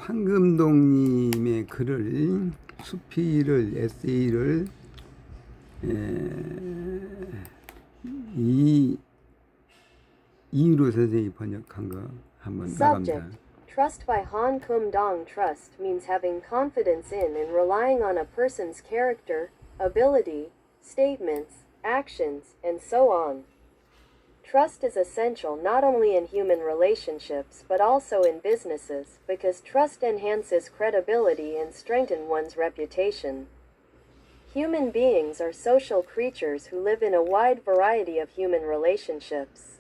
황금동님의 글을 수필을 에세이를 이유로 선생님이 번역한 거 한번 나갑니다. Subject. Trust by Han Kum-dong. Trust means having confidence in and relying on a person's character, ability, statements, actions, and so on. Trust is essential not only in human relationships but also in businesses, because trust enhances credibility and strengthens one's reputation. Human beings are social creatures who live in a wide variety of human relationships.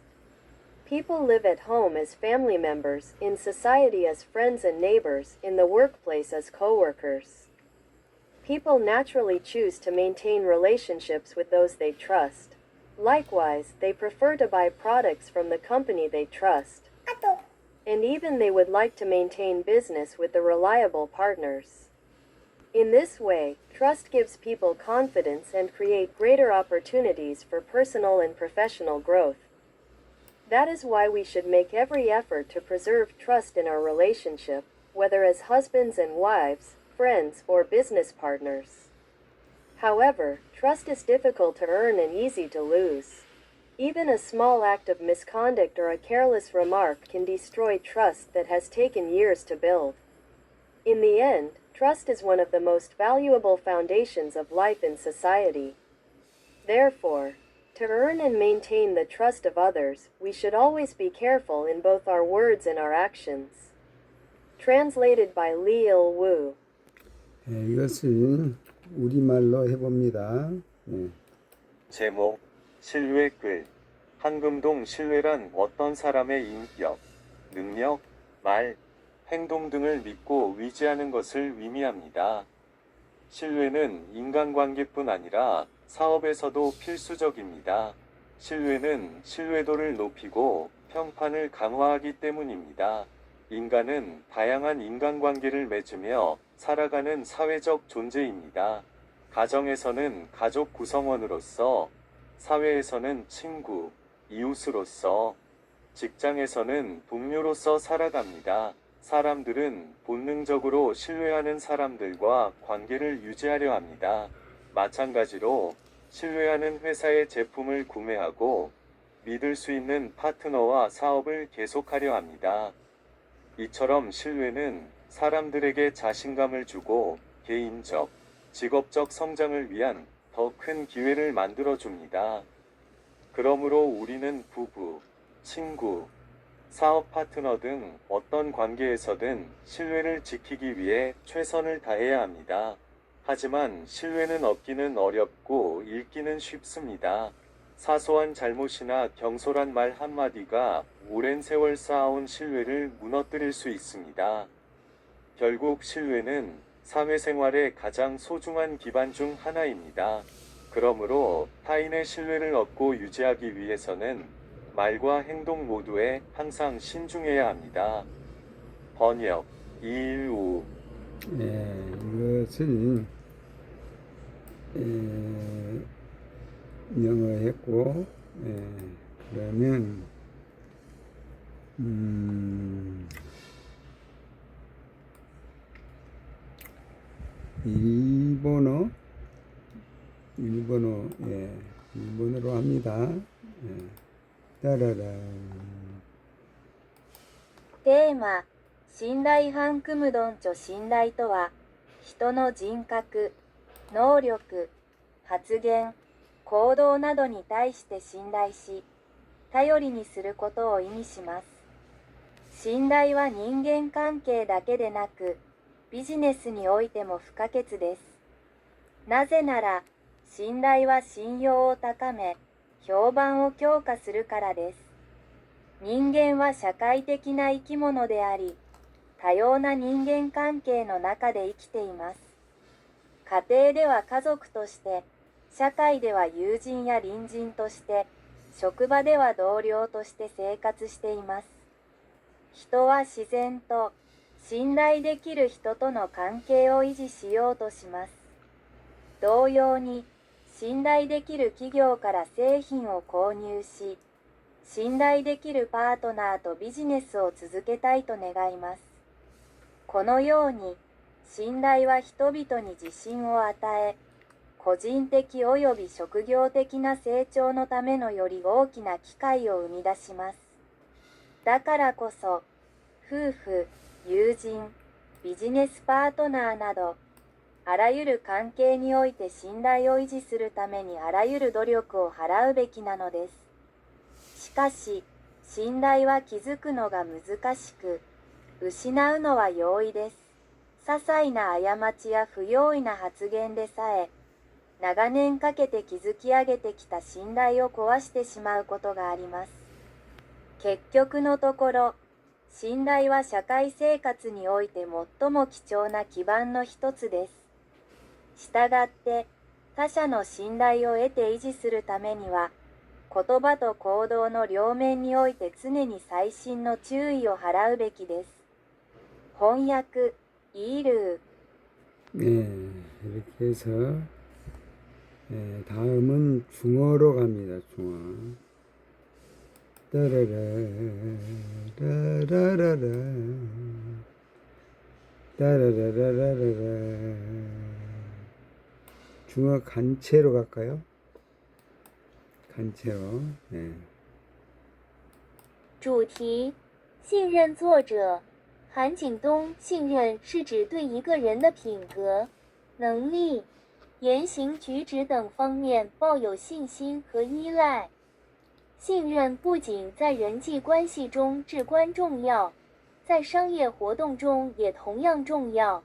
People live at home as family members, in society as friends and neighbors, in the workplace as co-workers. People naturally choose to maintain relationships with those they trust. Likewise, they prefer to buy products from the company they trust. And even they would like to maintain business with the reliable partners. In this way, trust gives people confidence and create greater opportunities for personal and professional growth. That is why we should make every effort to preserve trust in our relationship, whether as husbands and wives, friends, or business partners. However, trust is difficult to earn and easy to lose. Even a small act of misconduct or a careless remark can destroy trust that has taken years to build. In the end, trust is one of the most valuable foundations of life in society. Therefore, to earn and maintain the trust of others, we should always be careful in both our words and our actions. Translated by Lee Il-woo. 이것을 우리말로 해봅니다. 제목, 신뢰 글. 황금동 신뢰란 어떤 사람의 인격, 능력, 말, 행동 등을 믿고 위지하는 것을 의미합니다. 신뢰는 인간관계뿐 아니라 사업에서도 필수적입니다. 신뢰는 신뢰도를 높이고 평판을 강화하기 때문입니다. 인간은 다양한 인간관계를 맺으며 살아가는 사회적 존재입니다. 가정에서는 가족 구성원으로서, 사회에서는 친구, 이웃으로서, 직장에서는 동료로서 살아갑니다. 사람들은 본능적으로 신뢰하는 사람들과 관계를 유지하려 합니다. 마찬가지로 신뢰하는 회사의 제품을 구매하고 믿을 수 있는 파트너와 사업을 계속하려 합니다. 이처럼 신뢰는 사람들에게 자신감을 주고 개인적, 직업적 성장을 위한 더 큰 기회를 만들어줍니다. 그러므로 우리는 부부, 친구, 사업 파트너 등 어떤 관계에서든 신뢰를 지키기 위해 최선을 다해야 합니다. 하지만 신뢰는 얻기는 어렵고 잃기는 쉽습니다. 사소한 잘못이나 경솔한 말 한마디가 오랜 세월 쌓아온 신뢰를 무너뜨릴 수 있습니다. 결국 신뢰는 사회생활의 가장 소중한 기반 중 하나입니다. 그러므로 타인의 신뢰를 얻고 유지하기 위해서는 말과 행동 모두에 항상 신중해야 합니다. 번역, 이일우. 이것을 영어했고, 그러면 일본어로 합니다. 따라라. テーマ、信頼反クムドン著信頼とは、人の人格、能力、発言、行動などに対して信頼し、頼りにすることを意味します。信頼は人間関係だけでなく、ビジネスにおいても不可欠です。なぜなら、信頼は信用を高め、評判を強化するからです。人間は社会的な生き物であり、多様な人間関係の中で生きています。家庭では家族として、社会では友人や隣人として、職場では同僚として生活しています。人は自然と信頼できる人との関係を維持しようとします。同様に、信頼できる企業から製品を購入し、信頼できるパートナーとビジネスを続けたいと願います。このように信頼は人々に自信を与え、個人的及び職業的な成長のためのより大きな機会を生み出します。だからこそ、夫婦、友人、ビジネスパートナーなど、あらゆる関係において信頼を維持するためにあらゆる努力を払うべきなのです。しかし、信頼は築くのが難しく、失うのは容易です。些細な過ちや不用意な発言でさえ、長年かけて築き上げてきた信頼を壊してしまうことがあります。結局のところ、信頼は社会生活において最も貴重な基盤の一つです。したがって、他者の信頼を得て維持するためには、言葉と行動の両面において常に細心の注意を払うべきです。翻訳、이르. 네, 이렇게 해서 다음은 중어로 갑니다. 중어. 따라라 라라라라 따라라라라라. 중어 간체로 갈까요? 간체로. 네. 主题：信任作者韩景东。信任是指对一个人的品格、能力、言行举止等方面抱有信心和依赖。信任不仅在人际关系中至关重要，在商业活动中也同样重要，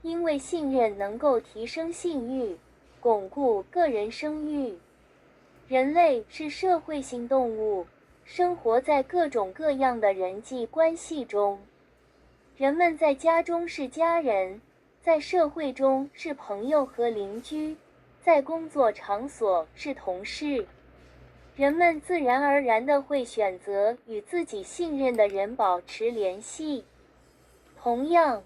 因为信任能够提升信誉，巩固个人声誉。人类是社会性动物，生活在各种各样的人际关系中。人们在家中是家人，在社会中是朋友和邻居，在工作场所是同事。人们自然而然地会选择与自己信任的人保持联系。同样，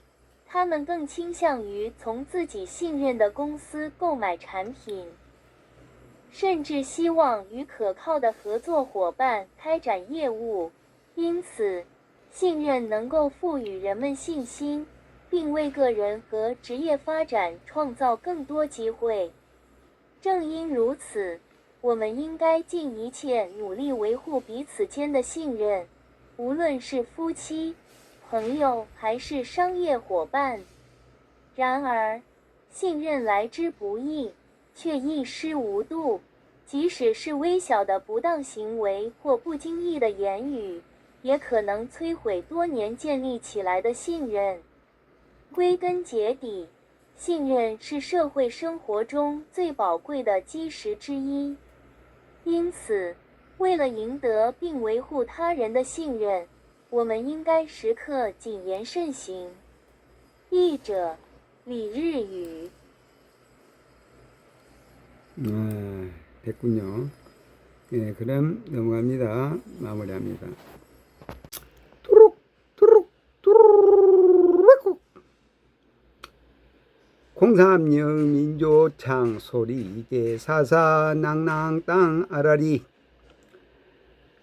他们更倾向于从自己信任的公司购买产品，甚至希望与可靠的合作伙伴开展业务。因此，信任能够赋予人们信心，并为个人和职业发展创造更多机会。正因如此，我们应该尽一切努力维护彼此间的信任，无论是夫妻、朋友还是商业伙伴。然而，信任来之不易，却易失无度。即使是微小的不当行为或不经意的言语，也可能摧毁多年建立起来的信任。归根结底，信任是社会生活中最宝贵的基石之一。因此，为了赢得并维护他人的信任，我们应该时刻谨言慎行。译者：李日语。 됐군요. 예, 그럼 넘어갑니다. 마무리합니다. 뚜룩 뚜룩 뚜룩 공삼영 민조창 소리게 사사 낭낭 땅 아라리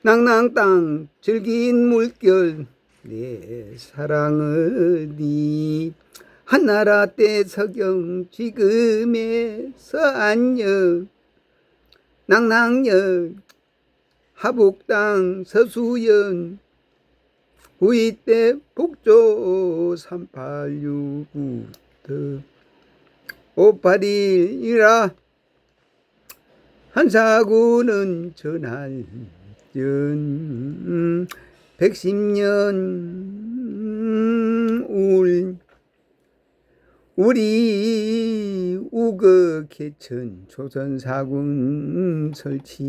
낭낭 땅 즐긴 물결 내 사랑을 니 한나라 때 서경 지금에서 안녕 낭낭역 하북땅 서수연 후이때 북조 3869 58일이라 한사구는 전할 전 110년 우리 우거 개천 조선사군 설치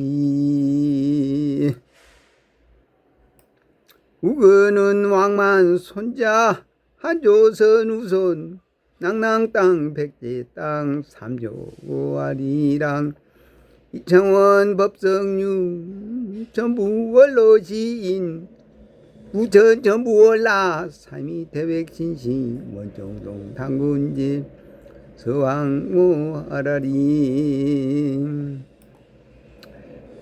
우거는 왕만 손자 한조선 우선 낭낭 땅 백제 땅 삼조아리랑 이창원 법성유 전부 원로 시인 우천 전부 월라 삼위 태백신신 원정동 당군지 서왕모 아라리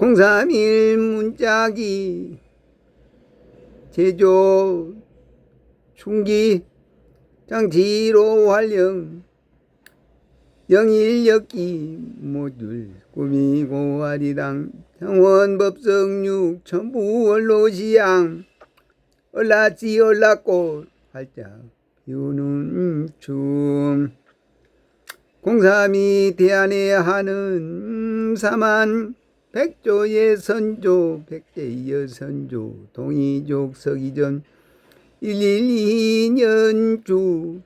031 문짝이 제조 충기 장치로 활용 영일역기 모듈 꾸미고 아리랑 창원법성육 천부원로시양 얼라지 얼라꽃 활짝 피우는 춤 공삼이 대안에 하는 사만 백조의 선조 백제의 선조 동이족 서기전 112년주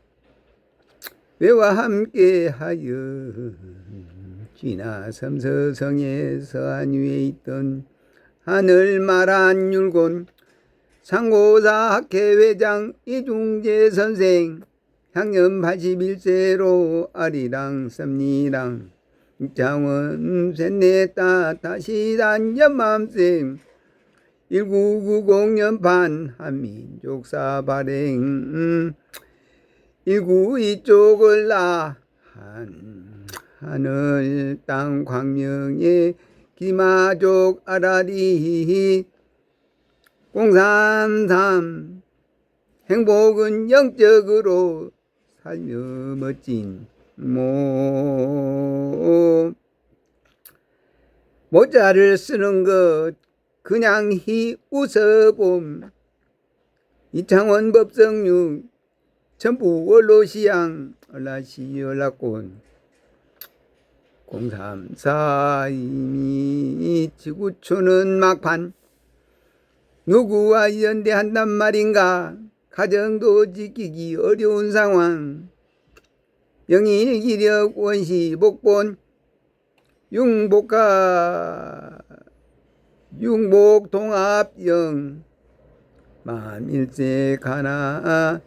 외와 함께하여 쥐나 섬서성의 서안 위에 있던 하늘 말한 율곤 상고사 학회회장 이중재 선생 향년 81세로 아리랑 쌉니랑 장원 셋넷다 다시 단연맘생 1990년판 한민족사 발행 192쪽을 나한 하늘 땅 광명의 기마족 아라리 033 행복은 영적으로 살며 멋진 모자를 쓰는 것 그냥 웃어봄 이창원 법성육 전부 원로시양 얼라시 얼라꽃 034 이미 지구촌은 막판 누구와 연대한단 말인가 가정도 지키기 어려운 상황 영일기력 원시 복본 융복동합영 만일세 가나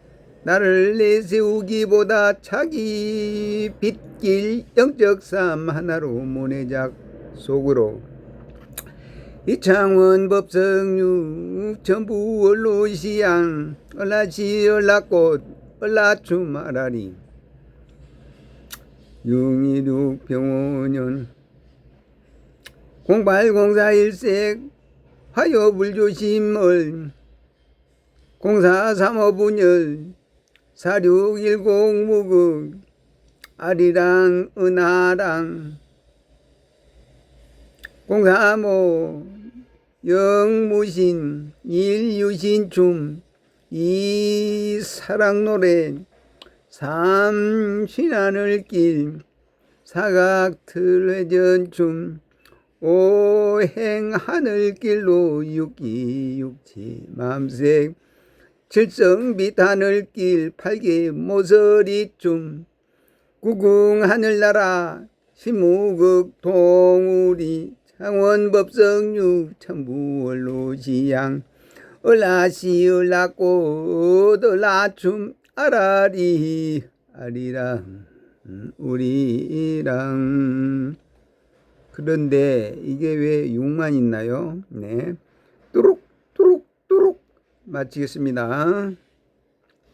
나를 내세우기보다 자기 빗길 영적삼 하나로 모내작 속으로 이창원 법성육 전부 원로시양 얼라시 얼라꽃 얼라춤 아라리 626 병원년 0804일색 화요불조심을 0435분열 4610 무극 아리랑 은하랑 035 영무신 1유신춤 2 사랑노래 3 신하늘길 사각틀회전춤 5 행하늘길로 6기6치 맘색 7성빛 하늘길 8개 모서리춤 9궁 하늘나라 신무극 동우리 창원법성육 천부원로시양 얼라시 얼라꽃 얼라춤 아라리 아리랑 우리랑 그런데 이게 왜 6만 있나요? 네, 뚜룩 뚜룩 뚜룩 마치겠습니다.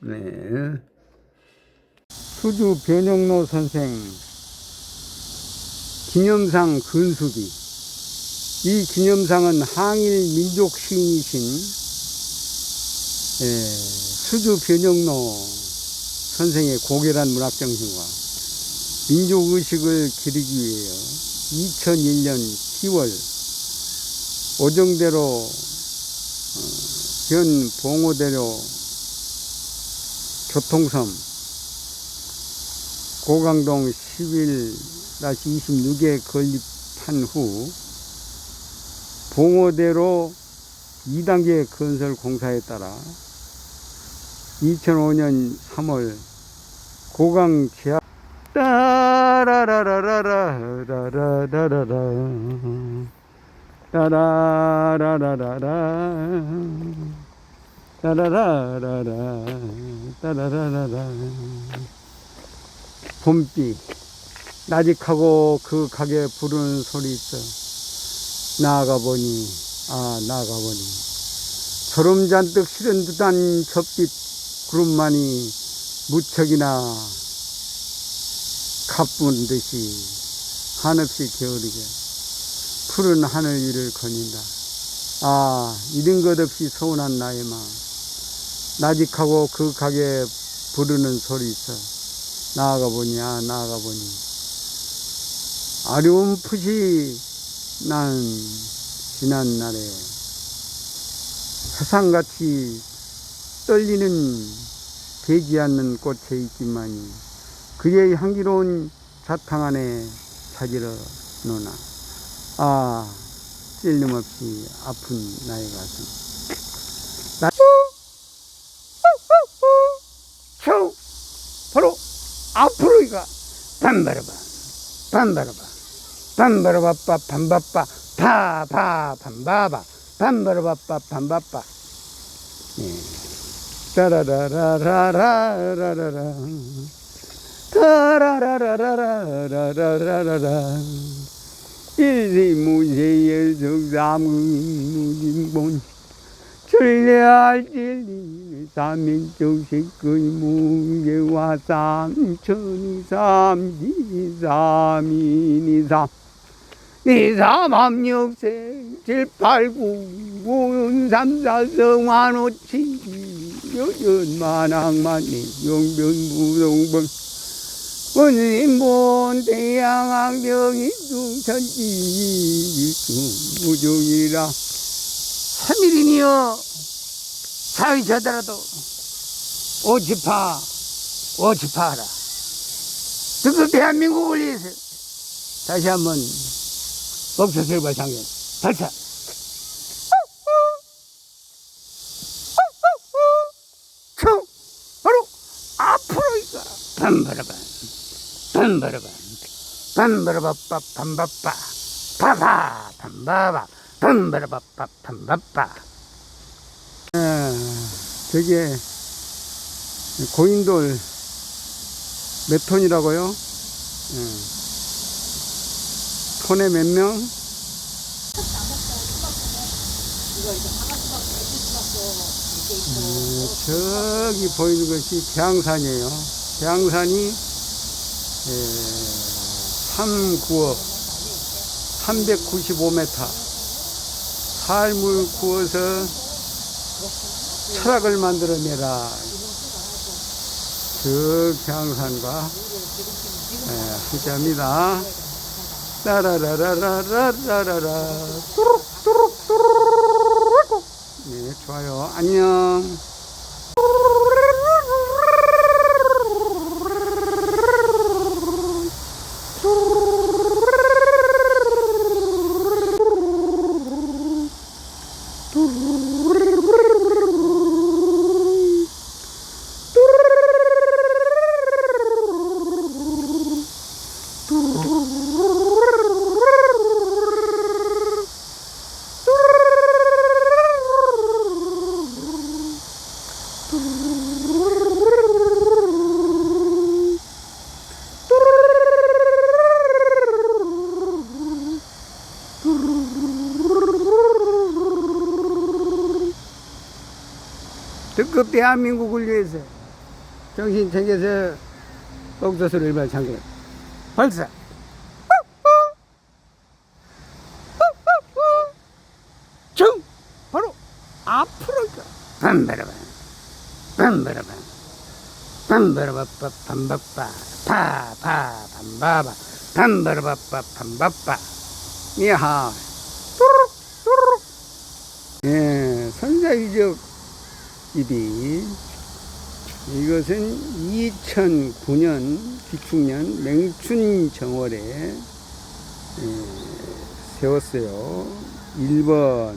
네, 수주 변영로 선생 기념상 근수기 이 기념상은 항일 민족 시인이신 수주 변영로 선생의 고결한 문학정신과 민족의식을 기리기 위하여 2001년 10월 오정대로 현 봉오대로 교통섬 고강동 11-26에 건립한 후 봉오대로 2단계 건설 공사에 따라 2005년 3월 고강 지하 따라라라라라라라라라 따라라라라라 따라라라라 따라라라라 봄비 나직하고 그 가게 부르는 소리 있어 나아가보니 나아가보니 소름 잔뜩 실은 듯한 젖빛 구름만이 무척이나 가쁜 듯이 한없이 게으르게 푸른 하늘 위를 거닌다. 이런 것 없이 서운한 나의 마음 나직하고 그 가게 부르는 소리 있어. 나아가 보니, 나아가 보니. 어려움풋이 난 지난날에 세상같이 떨리는 되지 않는 꽃에 있지만이 그의 향기로운 자탕 안에 찾으러 노나. 아, 찔림없이 아픈 나의 가슴. 바로 앞으로 이가 반바라바 반바라바 반바라바빠 반바빠 파파 반바바 반바라바빠 반바빠. 따라라라라라라라 따라라라라라라라라 일시무제의 정삼무진본 천리할 진리 삼인정식의 무게와 삼천이삼 지삼이니삼 이삼함육생 칠팔구 삼사성환오치 여연만항만이 용변무동본 원인본 대양왕병이 중천지 무종이라 3일이니요 사위 저더라도 오지파 하라. 그 대한민국을 위해서 다시 한번 목소설과 장면 발사. 바로 앞으로 이거 반바라반 반바라반 반바라바빠 반바빠 파파 반바바 반바라바빠 반바빠. 저게 고인돌 몇 톤이라고요? 톤에 몇 명? 저기 보이는 것이 계양산이에요. 계양산이 3구억 395m 삶을 구워서 철학을 만들어내라. 저 계양산과 함께합니다. 따라라라라라라라 뚜룩뚜룩뚜룩. 네, 좋아요. 안녕. 특급 대한민국을 위해서 정신 챙겨서 옥수수를 발창해 발사. 중 바로 앞으로 반바라반 반바라반 반바라바빠 반바빠 파파 반바바 반바라바빠 반바빠. 니하 뚜루룩 뚜루룩. 예, 선사위적 일이 이것은 2009년 기축년 맹춘정월에 세웠어요. 1번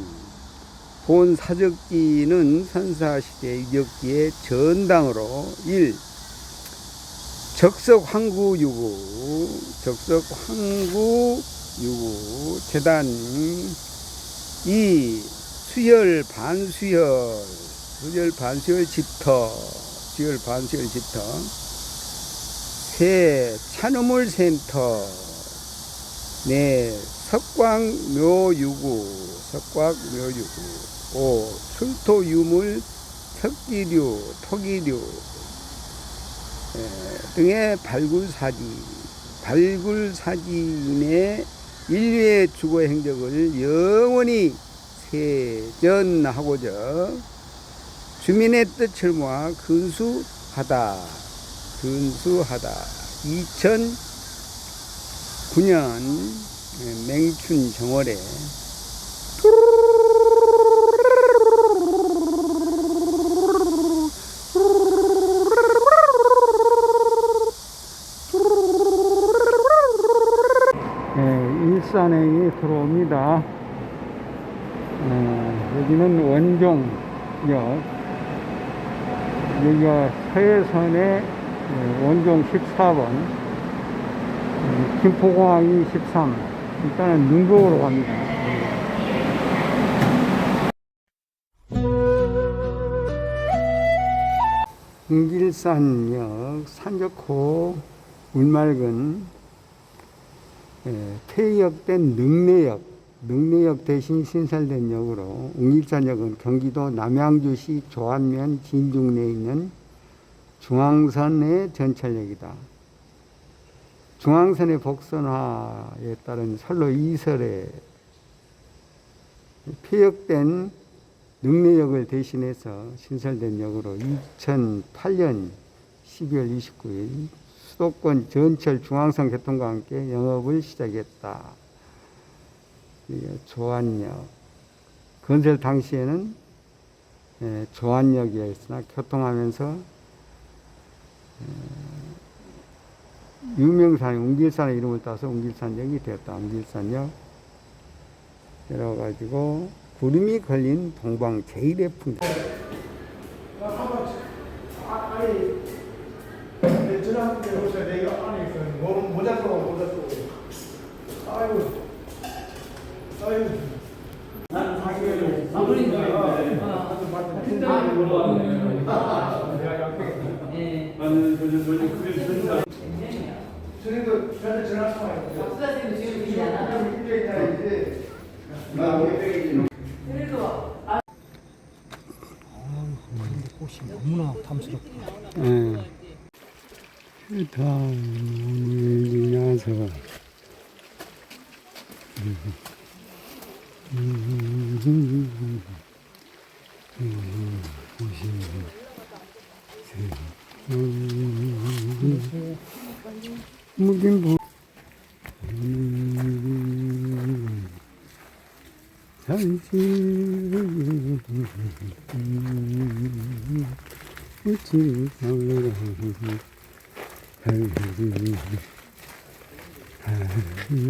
본 사적기는 선사시대 유적기의 전당으로 1. 적석황구유구 적석황구유구 재단 2. 수열 반수열 집터 세. 찬우물센터 4. 석광묘유구 5. 출토유물 석기류 토기류 등의 발굴사진의 인류의 주거 행적을 영원히 세전하고자 주민의 뜻을 모아 근수 근수하다. 2009년 맹춘 정월에 일산에 들어옵니다. 여기는 원종역, 여기가 서해선의 원종 14번, 김포공항이 13. 일단은 능곡으로 갑니다. 웅길산역, 산적호, 물맑은 폐역된 능내역 대신 신설된 역으로 웅길산역은 경기도 남양주시 조안면 진중내에 있는 중앙선의 전철역이다. 중앙선의 복선화에 따른 선로 2설에 폐역된 능내역을 대신해서 신설된 역으로 2008년 12월 29일 수도권 전철 중앙선 개통과 함께 영업을 시작했다. 조안역. 건설 당시에는 조안역이었으나 교통하면서 유명산 웅길산의 이름을 따서 웅길산역이 되었다. 웅길산역. 그래가지고 구름이 걸린 동방 제1의 풍경. 내가 안에 있어요. 모자 쓰고. 아이고. 나는 사실은 아무리 선생님도 저한테 전화하시면 박수다 선생님 지금 꽃이 너무나 탐스럽고. 다음을 지나서 무긴부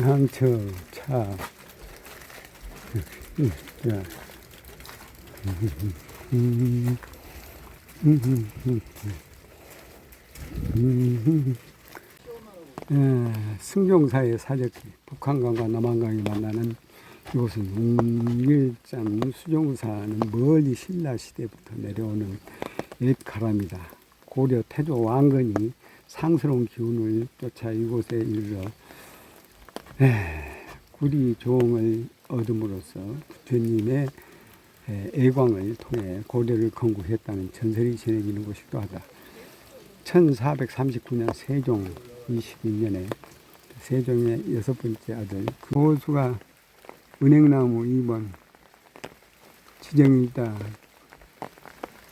항처 차 승경사의 사적지 북한강과 남한강이 만나는 이곳은 웅길산 수종사는 멀리 신라시대부터 내려오는 옛가람이다. 고려 태조 왕건이 상스러운 기운을 쫓아 이곳에 이르러 구리 조응을 얻음으로써 부처님의 애광을 통해 고려를 건국했다는 전설이 전해지는 곳이기도 하다. 1439년 세종 22년에 세종의 6번째 아들 고수가 은행나무 2번 지정일자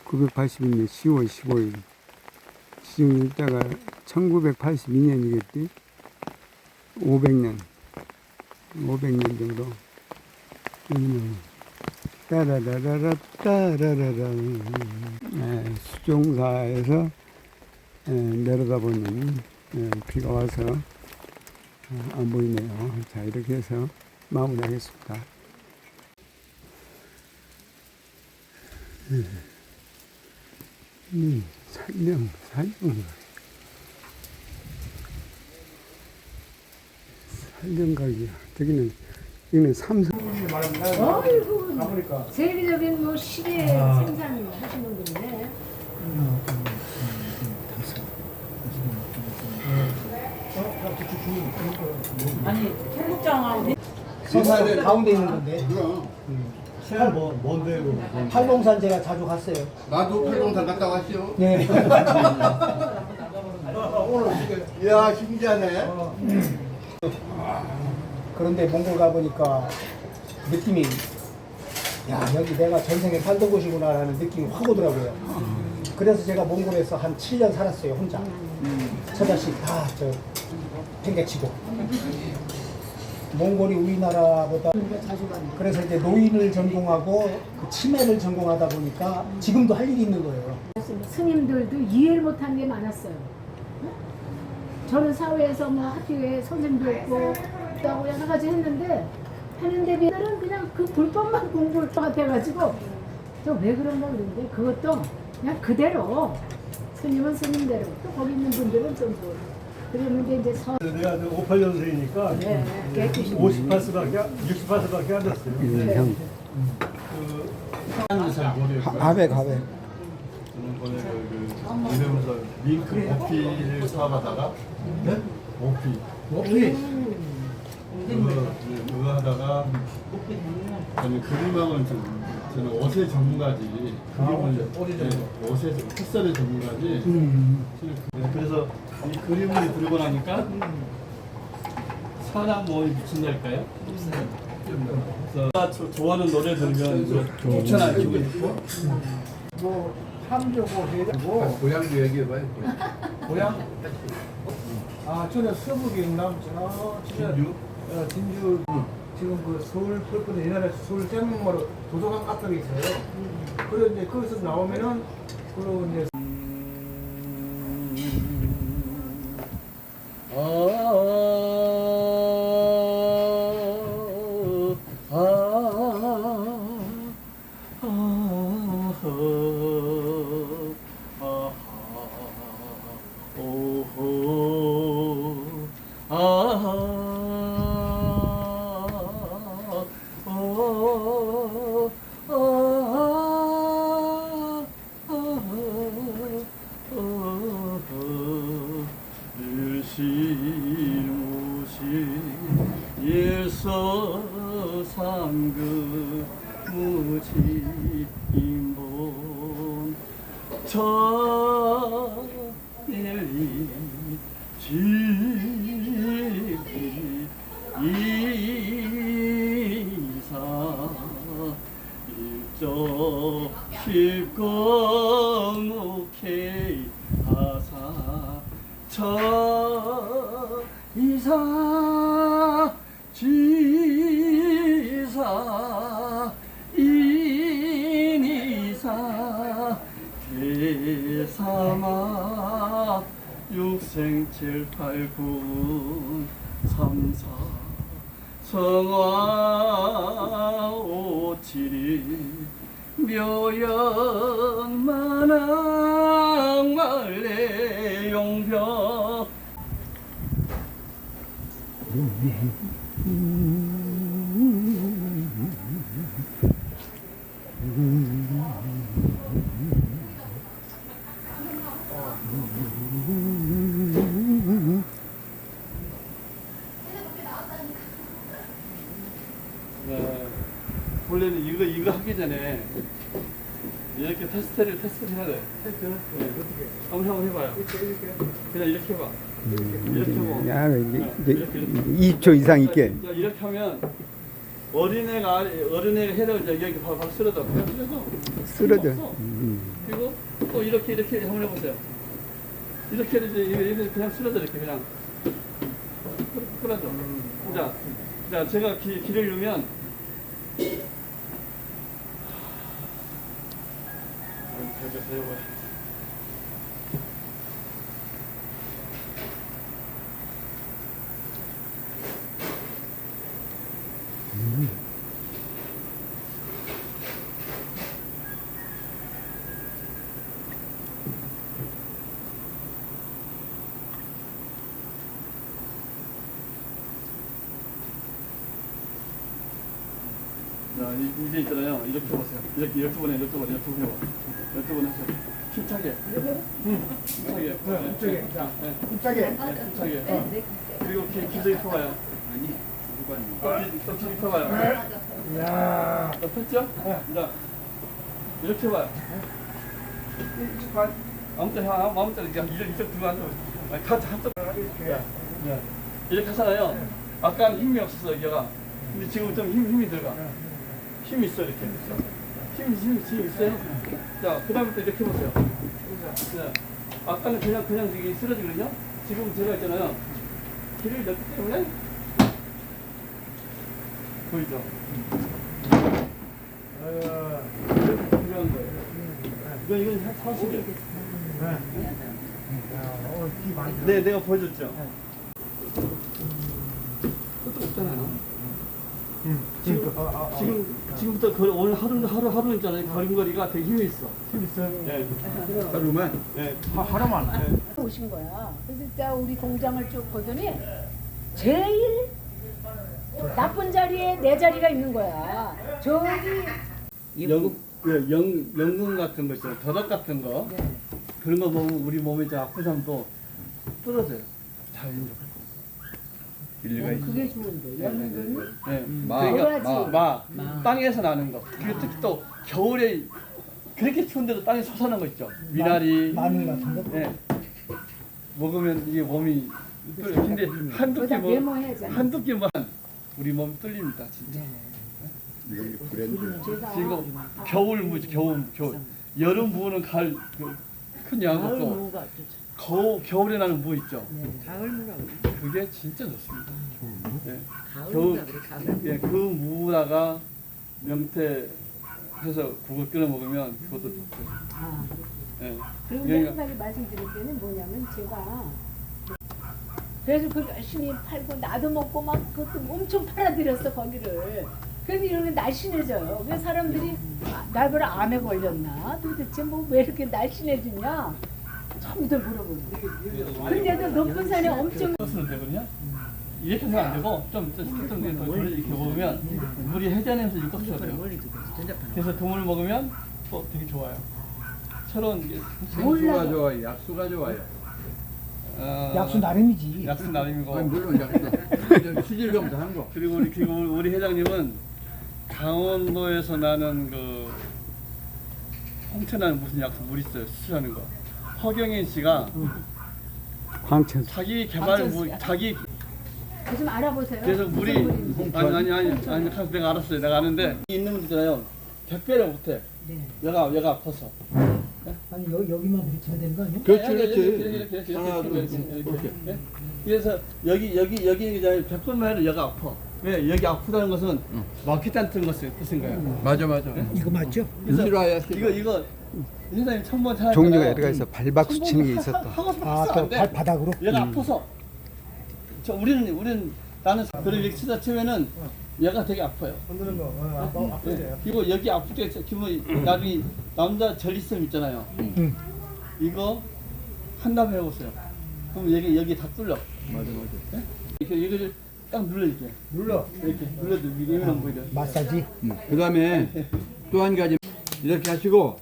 982년 10월 15일 지정일자가 1982년이겠지. 500년 정도. 따라라라라 따라라라. 수종사에서 내려다보는 비가 와서 안 보이네요. 자, 이렇게 해서 마무리하겠습니다. 살령각이야. 여기는 삼성. 아이고, 세계적인 뭐 시계 생산 하시는 분이네. 아니, 청국장하고 생산대 가운데 있는 건데. 시간 뭔데 이거? 팔봉산 제가 자주 갔어요. 나도 팔공산 갔다 왔죠. 네. 오늘 이야 신기하네. 그런데 몽골 가보니까 느낌이, 야, 여기 내가 전생에 살던 곳이구나라는 느낌이 확 오더라고요. 그래서 제가 몽골에서 한 7년 살았어요, 혼자. 처자식 다 팽개치고. 몽골이 우리나라보다 그래서 이제 노인을 전공하고 그 치매를 전공하다 보니까 지금도 할 일이 있는 거예요. 스님들도 이해를 못하는 게 많았어요. 저는 사회에서 뭐 학교에 선생님도 있고 또 여러 가지 했는데 하는데 비들은 그냥 그 불법만 공부를 같아가지고 또 왜 그런가 그러는데 그것도 그냥 그대로 스님은 스님대로 또 거기 있는 분들은 또 뭐. 그러는데 이제 내가 58년생이니까 네, 58수밖에 안 됐어요. 형. 잘 모르겠어요. 가백. 저는 번에 이러면서 링크 오피를 사업하다가 네? 오피 그거 하다가 저는 그림학을 저는 옷의 전문가지 옷의 패션의 전문가지 그래서 이 그림을 들고 나니까 사람 몸에 미친달까요? 그래서 좋아하는 노래 들으면 좋잖아요 기분이 뭐 삼조고 해고 고향도 얘기해봐요. 고향. 아 저는 서부 경남 진주? 진주 지금 그 서울 펄펄 옛날에 서울 생명으로 도서관 앞쪽에 있어요. 그런데 거기서 나오면은 그리고 이제 일서상그 무지인본 천일리 지리 이사 일조 실검옥해 하사 이사 지사 인이사 대사마 육생칠팔군 삼사 성화 오칠이 묘연만왕 말래 용병 원래는 이거 하기 전에 이렇게 테스트를 해야 돼. 한번 해봐요. 그냥 이렇게 해봐. 이렇게 하고. 야, 이제 20초 이상 있게. 이렇게 하면 어린애가 해도 이제 여기 바로 쓰러져. 그냥 쓰러져. 그리고 또 이렇게 한번 해보세요. 이렇게 이제 그냥 쓰러져 이렇게 그냥 쓰러져. 자 제가 길을 누르면. 자, 이제 있잖아요. 이렇게 보세요. 이렇게 12번 해봐. 12번 해서 힘차게. 힘차게. 이쪽에 자 힘차게 힘차게. 그리고 기저귀 펴봐요. 또 기저귀 펴봐요. 야 또 폈죠? 자, 이렇게 해봐요. 아무 때나 이쪽 두고 앉아. 한쪽 이렇게 하잖아요. 아까는 힘이 없었어 여기가. 근데 지금 좀 힘이 들어가. 힘이 있어 이렇게. 힘이 있어요. 자, 그 다음에 또 이렇게 해보세요. 네. 아까는 그냥 저기 쓰러지거든요. 지금 제가 있잖아요. 길을 넣기 때문에 보이죠? 이렇게 필요한 거예요. 이건 사실이에요. 네, 내가 보여줬죠. 그것도 없잖아요. 지금부터 오늘 하루 있잖아요. 걸음걸이가 되게 힘이 있어. 힘 있어요? 네. 하루만? 네. 하루만? 오신 거야. 그래서 진짜 우리 공장을 쭉 보더니 제일 나쁜 자리에 내 자리가 있는 거야. 저기 연근 같은 거 있잖아요. 더덕 같은 거. 네. 그런 거 먹으면 우리 몸에 좀 아픈 사람도 떨어져요. 자연적으로. 일리가 있죠. 그게 좋은데. 연근 네. 도라지. 마. 땅에서 나는 거. 그리고 특히 또 겨울에 그렇게 추운데도 땅에 솟아나는 거 있죠. 미나리. 마늘 같은 거? 네. 먹으면 이게 몸이 뚫려. 근데 한두 끼 한두 끼만 우리 몸 뚫립니다. 진짜. 지금 겨울 무지 겨울. 여름 무는 가을 큰 양이고 겨울에 나는 무 있죠. 가을 무라고. 그게 진짜 좋습니다. 네. 그 무다가 명태 해서 국을 끓여 먹으면 그것도 좋고요. 네. 그리고 그러니까- 한 가지 말씀드릴 때는 뭐냐면 제가 그래서 그걸 열심히 팔고 나도 먹고 막 그것도 엄청 팔아들였어 거기를. 그런데 이러면 날씬해져요. 그래서 사람들이 나를 암에 걸렸나? 도대체 뭐 왜 이렇게 날씬해지냐? 처음부터 물어보는데. 근데도 높은 산에 엄청 소스는 되거든요. 이렇게 하면 안 되고 좀 이렇게 먹으면 물이 해자내면서 육각수가 돼요. 그래서 그 물을 먹으면 또 되게 좋아요. 새로운 게 생수가 좋아요. 약수가 좋아요. 약수 나름이지. 약수 나름이고. 물론 약수. 수질검사 한 거. 그리고 우리 회장님은 강원도에서 나는 그 홍천하는 무슨 약수 물 있어요. 수출하는 거. 허경인 씨가 광천. 자기 개발 자기 좀 알아보세요. 그래서 물이 무슨 물인지. 아니 가서 내가 알았어요. 내가 아는데 있는 분 있잖아요. 100배를 못해. 얘가 아파서. 아니 여기만 부딪혀야 되는 거 아니야? 이렇게. 예? 그래서 여기 100번만 해도 얘가 아파. 왜 여기 아프다는 것은 막히다는 뜻인 거예요. 맞아. 이거 맞죠? 싫어야 이거 회장님 천번 잘 종류가 여러 가 있어. 발박수 치는 게 있었다. 하고 싶어 아또 안 돼. 바닥으로? 얘가 아파서. 우리는 나는 그런 이렇게 치다 치면은 얘가 되게 아파요. 흔드는 거. 아프지? 그리고 여기 아플 때 기분 나중에 남자 전립선 있잖아요. 이거 한답 해보세요. 그럼 여기 다 뚫려. 맞아. 이거를 딱 눌러 이렇게. 이렇게 눌러도 이러면 보이죠. 마사지? 그 다음에 또 한 가지 이렇게 하시고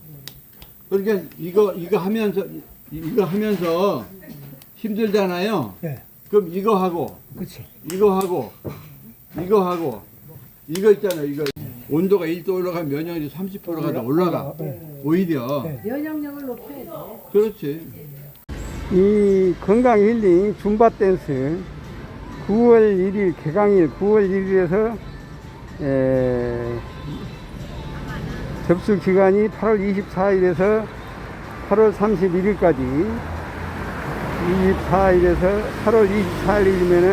그러니까 이거 하면서 힘들잖아요. 네. 그럼 이거 하고 그렇지. 이거 있잖아요. 이거 온도가 1도 올라가면 면역력이 30%가 올라가. 오히려. 네. 면역력을 높여야 돼. 그렇지. 이 건강 힐링 줌바 댄스 9월 1일 개강일 9월 1일에서 접수 기간이 8월 24일에서 8월 31일까지 24일에서 8월 24일이면은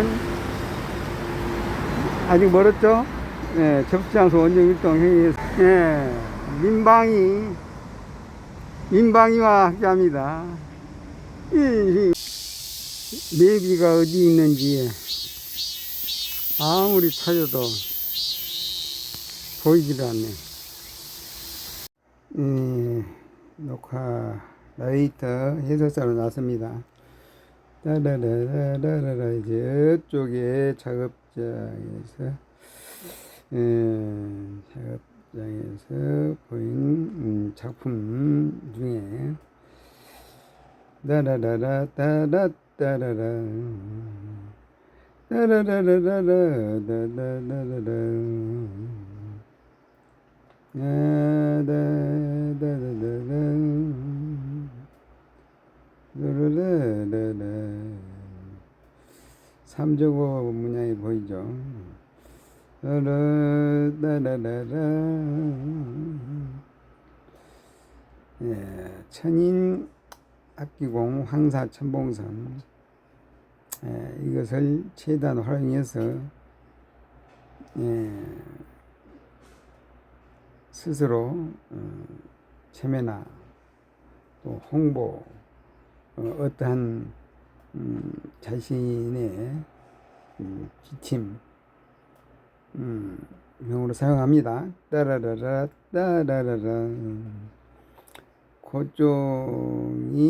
아직 멀었죠? 예, 접수 장소 원정 일동 행위 민방위와 함께합니다. 내비가 어디 있는지 아무리 찾아도 보이지도 않네. 녹화 라이터 해설사로 나섭니다. 따라라라라라 저쪽에 작업장에서 보인 작품 중에 따라라라 따라 따라라 따라라라라라 따라라라라 삼저고 문양이 보이죠? 예, 천인 악기공 황사천봉선 이것을 최대한 활용해서 스스로 체면나 또 홍보 어떠한 자신의 지침 명으로 사용합니다. 따라라라 따라라라 고종이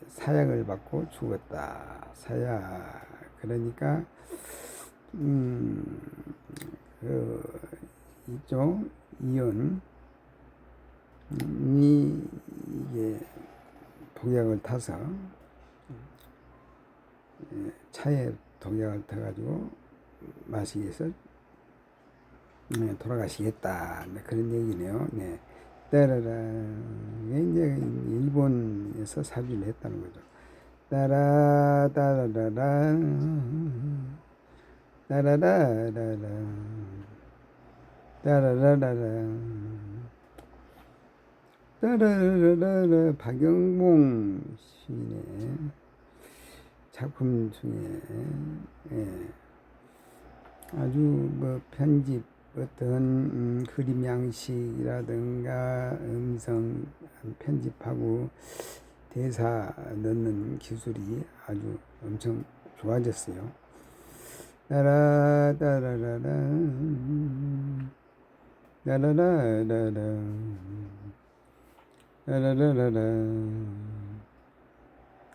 사약을 받고 죽었다. 사약 그러니까 이쪽 이연이 이게 독약을 타서 차에 독약을 타가지고 마시기 위해서 돌아가시겠다. 그런 얘기네요. 네. 따라라. 이제 일본에서 사주를 했다는 거죠. 따라, 따라라라. 따라라라라. 따라라라라. 따라라라라. 박영봉 시인의 작품 중에 아주 뭐 편집 어떤 그림 양식이라든가 음성 편집하고 대사 넣는 기술이 아주 엄청 좋아졌어요. 따라 따라라라 따라라라라 따라라라라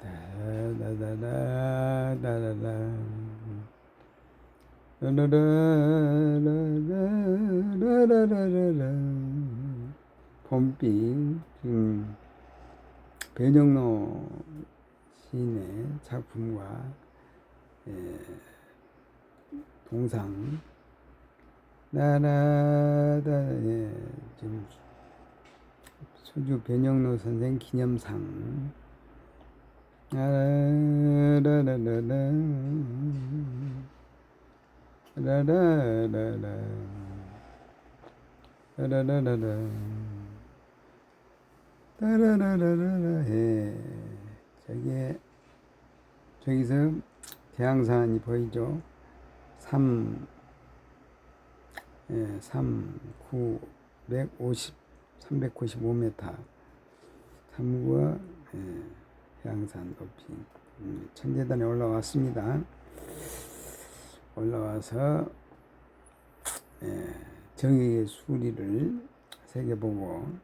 따라라라라라라 라라라라라라라라 봄빛 변영로 시인의 작품과 동상 나라다 지금 수주 변영로 선생 기념상 라라라라라 라라라라 라라라라 라라라라라 저기서 대양산이 보이죠? 395m 3구가 대양산 높이 천재단에 올라왔습니다. 올라와서 정의의 수리를 새겨보고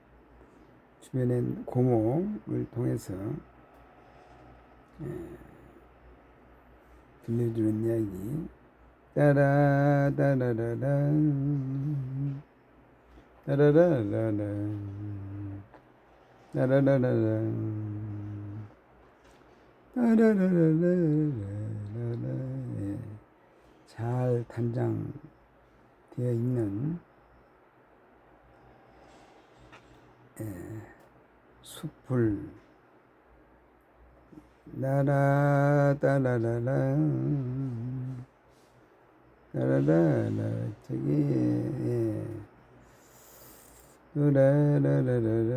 주변의 고목을 통해서 들려주는 이야기 따라 따라라라 따라라라라 따라라라라 따라라라라라 잘 단장되어 있는 숲을 나라 따라라라 따라라라 저기 라라라라라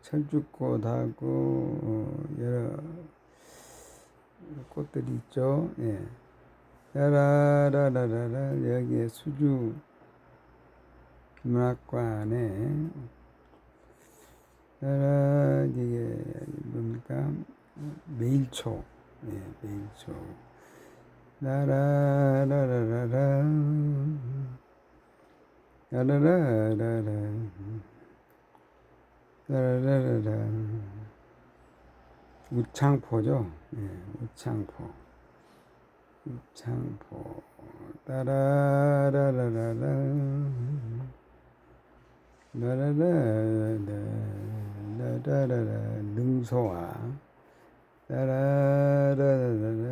철쭉꽃하고 여러 꽃들이 있죠. 라라라라라 여기에 수주 문학관에 라라 이게 뭡니까 매일초 매일초 라라라라라라 라라라라라 라라라라라 우창포죠. 우창포 따라라라라라 라라라라라라라 능소와 따라라라라라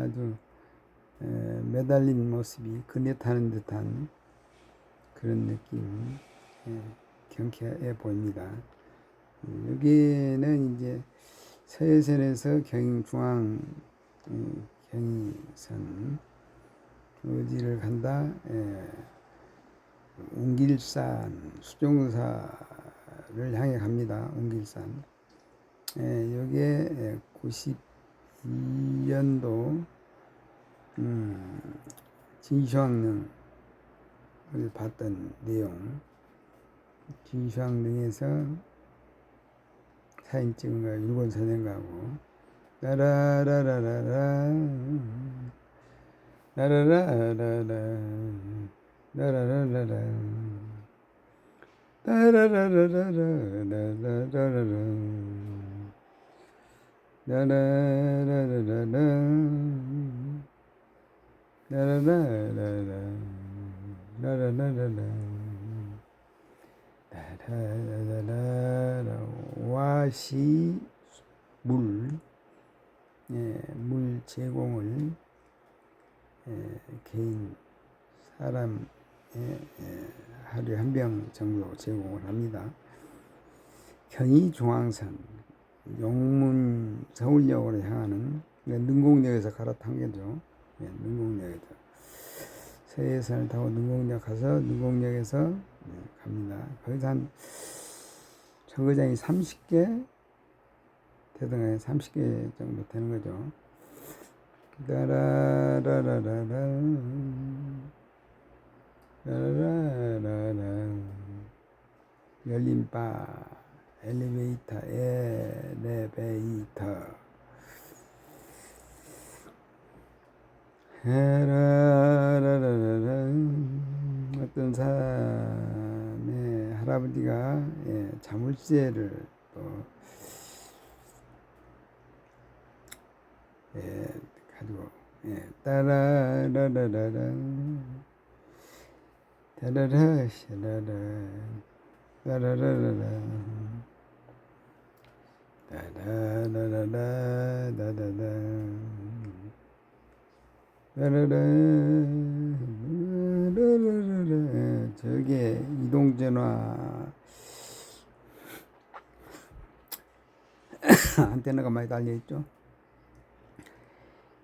아주 매달린 모습이 그네 타는 듯한 그런 느낌 경쾌해 보입니다. 여기는 이제 서해선에서 경인중앙 경의선 어디를 간다? 웅길산 수종사를 향해 갑니다. 웅길산 요게 92년도 진슈황릉을 봤던 내용. 진슈황릉에서 사진 찍은 거 일본 사진가고 라라라라라라 라라라라라 라라라라라 와시 물 제공을 개인 사람에 하루에 한 병 정도 제공을 합니다. 경의중앙선 용문 서울역으로 향하는 능곡역에서 갈아탄 거죠. 능곡역에서 서해선을 타고 능곡역 가서 능곡역에서 갑니다. 거기서 한 정거장이 30개 대등하게 30개 정도 되는 거죠. 라라라라 열린 바 엘리베이터 어떤 사람의 할아버지가 자물쇠를 또 가지고 따라라라라라 따라라 샤라라 따라라라라 따라라라라 따라라 따라라 저게 이동전화 안테나가 많이 달려있죠.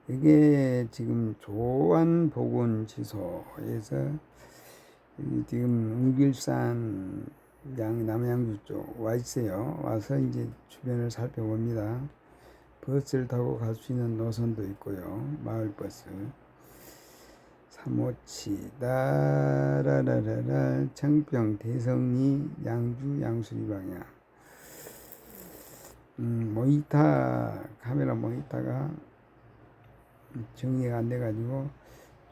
이게 지금 조안보건지소에서 지금 웅길산 남양주 쪽 와 있어요. 와서 이제 주변을 살펴봅니다. 버스를 타고 갈 수 있는 노선도 있고요. 마을버스 357 따라라라라 청평 대성리 양주 양수리 방향 모니터 카메라 모니터가 정리가 안 돼 가지고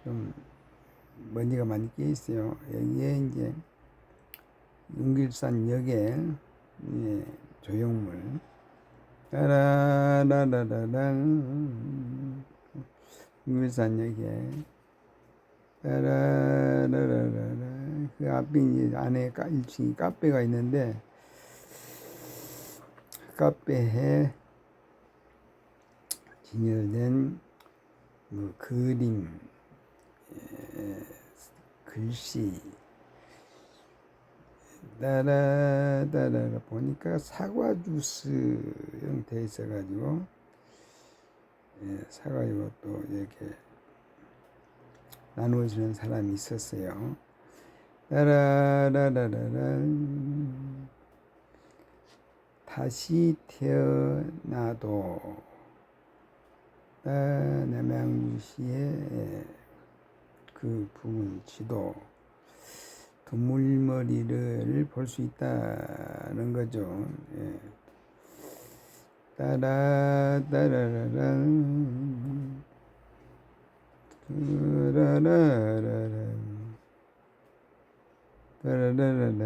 좀 먼지가 많이 끼어 있어요. 여기에 이제 웅길산 역에 조형물 따라라라라라 웅길산 역에 따라라라라라 그 앞에 이제 안에 1층이 카페가 있는데 카페에 진열된 그림, 글씨 따라따라 보니까 사과 주스 형태에 있어가지고 사과 이것도 이렇게 나누어주는 사람이 있었어요. 따라라라라라 다시 태어나도 남양주시의 그 부분 지도 두물머리를 볼 수 있다는 거죠. 따라라라라 따라라라라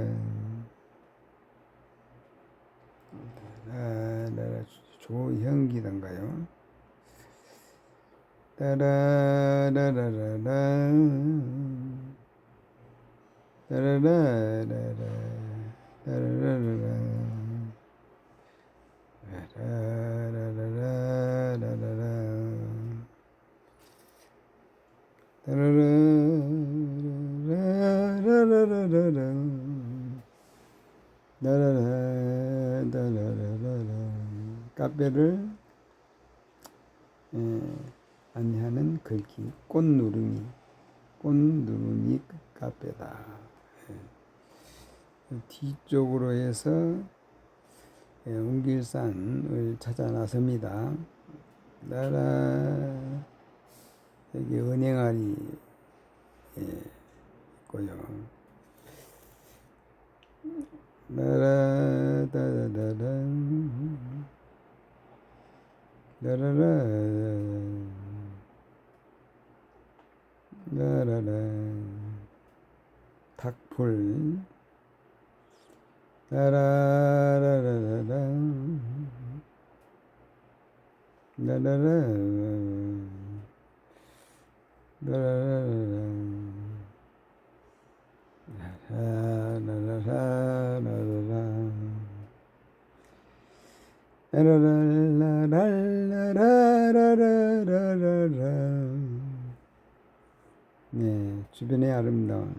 조형기던가요? 따라라라라라 따라라라라 따라라라라 따라라라라라라 따라라라라라라 따라라라라라라 카페를 안내하는 글귀 꽃누름이 카페다. 뒤쪽으로 해서 웅길산을 찾아 나섭니다. 나라 여기 은행알이 있고요. 나라 다다다라 나라라 나라라 닭풀 나라라라라 나라라 나라라라 네, 주변의 아름다운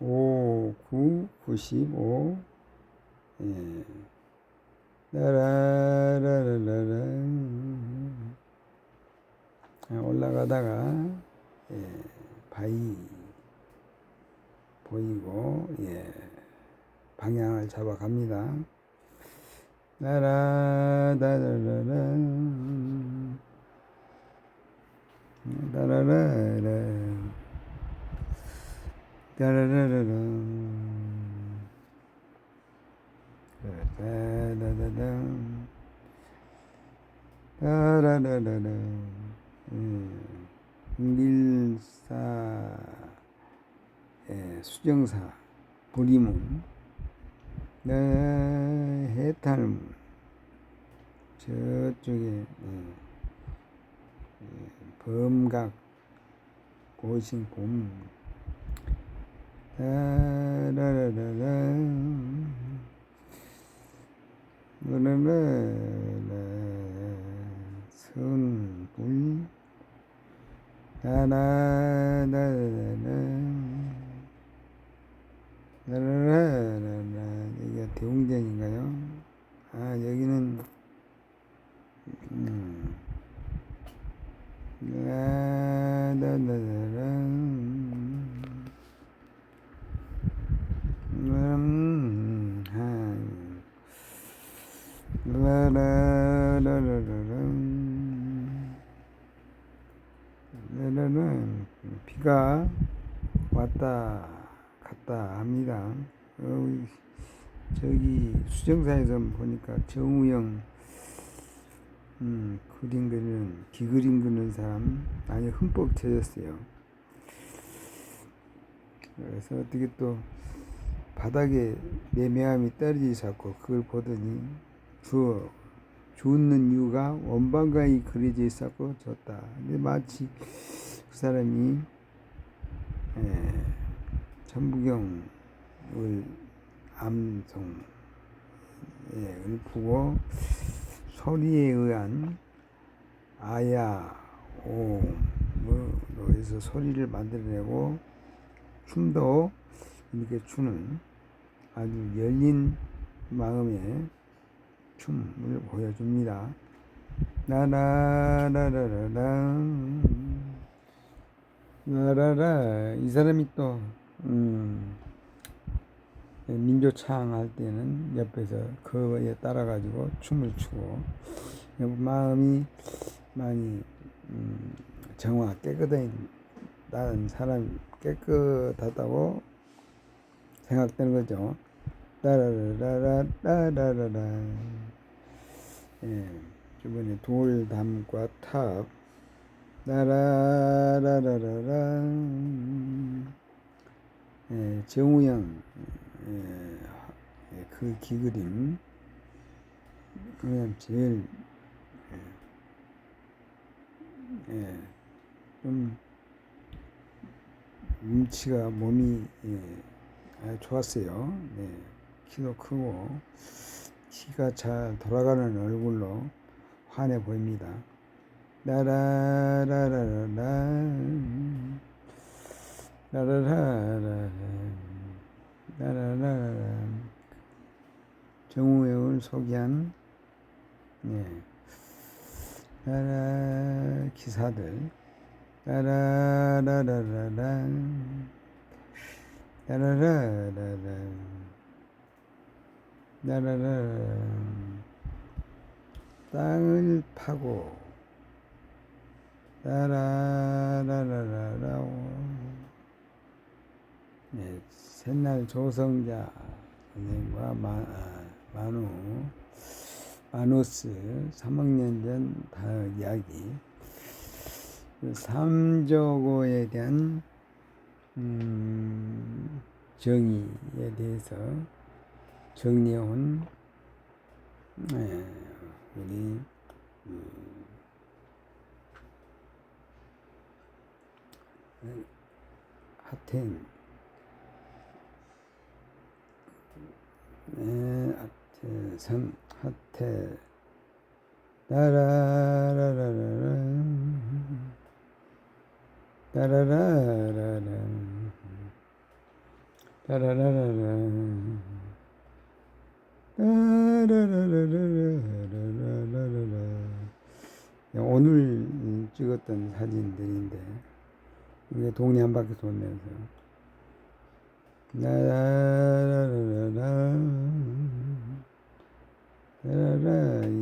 5, 9, 95 예. 라라라라라 올라가다가 바위 보이고 방향을 잡아갑니다. 라라라라라 라라라라 라라라라 라라라라라 밀사 수정사 보리문 해탈문 저쪽에 범각 고신봄 라라라라 선불 여기가 대웅전인가요? 여기는 비가 왔다 갔다 합니다. 저기 수정사에서 보니까 정우영 그림 그리는 기그림 그리는 사람 아주 흠뻑 젖었어요. 그래서 어떻게 또 바닥에 내 명함이 떨어지지 않고 그걸 보더니 죽는 이유가 원방가에 그려져 있었고 졌다. 근데 마치 그 사람이 천부경을 암송을 읊고 소리에 의한 아야 옴으로 해서 소리를 만들어내고 춤도 이렇게 추는 아주 열린 마음의 춤을 보여줍니다. 라라라라라라 라라라 이 사람이 또 민조창 할 때는 옆에서 그거에 따라 가지고 춤을 추고 마음이 많이 정화 깨끗한 사람 깨끗하다고 생각되는 거죠. 따라라라 따라라라 주변에 돌담과 탑 라라라라라라 정우영 그 기그림 그냥 제일 좀 몸치가 몸이 아주 좋았어요. 키도 크고 키가 잘 돌아가는 얼굴로 환해 보입니다. 라라라라라 라라라라 라라라라 정우영을 소개한 라라 기사들 라라라라라 라라라라라 라라라라 땅을 파고 따라라라라라 네, 새날 조성자 선생과 마누스 3학년 전 다음 이야기 삼조고에 대한 정의에 대해서 정리해온 우리 하텐 하태선 하태 따라라라라 따라라라라 따라라라라 오늘 찍었던 사진들인데 이게 동네 한 바퀴 돌면서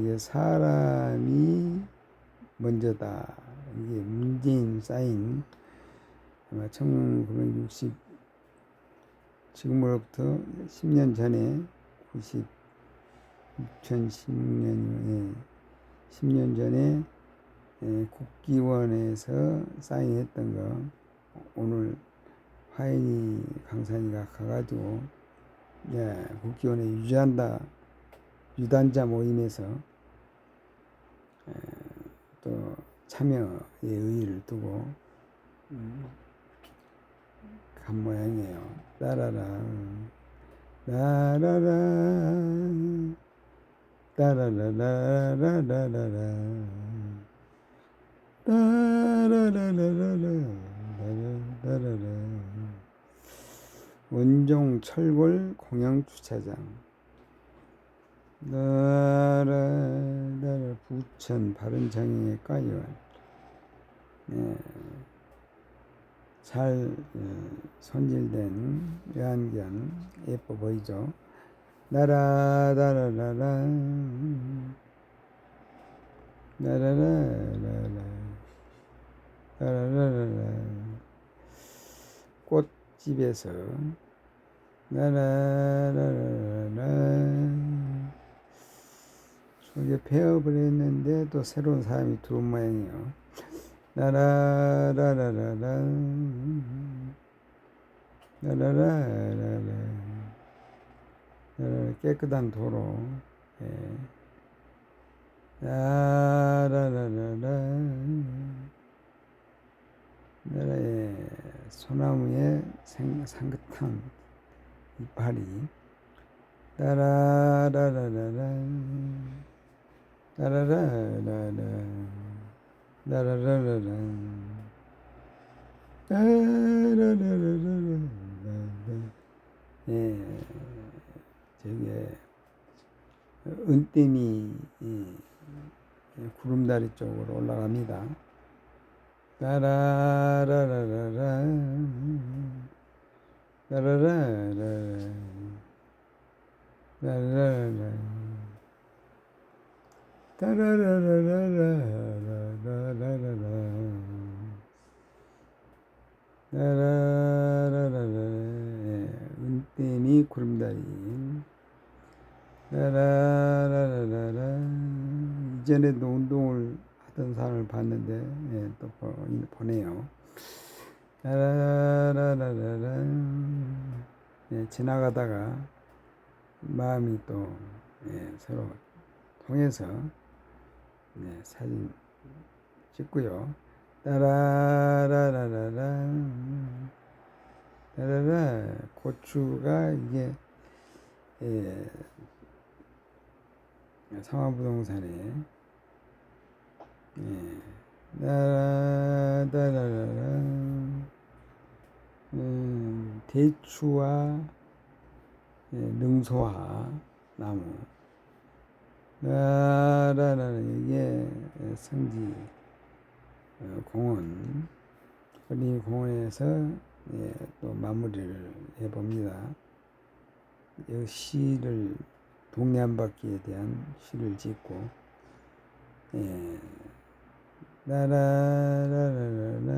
이게 사람이 먼저다. 이게 문재인 사인 아마 1960 지금으로부터 10년 전에 2010년에 10년 전에 국기원에서 사인했던 거 오늘 화인이 강산이가 가가지고 국기원에 유단자 모임에서 또 참여의 의의를 두고 간 모양이에요. 따라라 라라라 따라라라라라라라 따라라라라라라라 원종 철골 공영주차장 나라 부천 바른장애과의원 잘 손질된 외환견 예뻐 보이죠. 나라라라라 나라라라라 나라라라라 꽃집에서 나라라라라 저게 폐업을 했는데 또 새로운 사람이 들어온 모양이에요. 나라라라라라 나라라라라 깨끗한 도로 나라라라라 나라의 소나무의 상긋한 이파리 나라라라라라 나라라라라 나라라라라 나라라라라 저게 은댐이 구름다리 쪽으로 올라갑니다. 나라라라라 나라라라라 나라라라 따라라라라라라라라 나라라라라 은댐이 구름다리 나라라라라 이전에도 운동을 하던 사람을 봤는데 또 보네요. 나라라라라라 지나가다가 마음이 또 서로 통해서 사진 찍고요. 따라라라라라 따라라 고추가 이게 상화부동산에 따라라라라 대추와 능소화 나무 나라라라 이게 성지 공원 어린이 공원에서 또 마무리를 해봅니다. 이 시를 동네 한 바퀴에 대한 시를 짓고 예. 라라라라라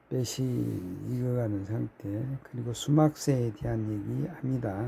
배시 익어가는 상태 그리고 수막새에 대한 얘기 합니다.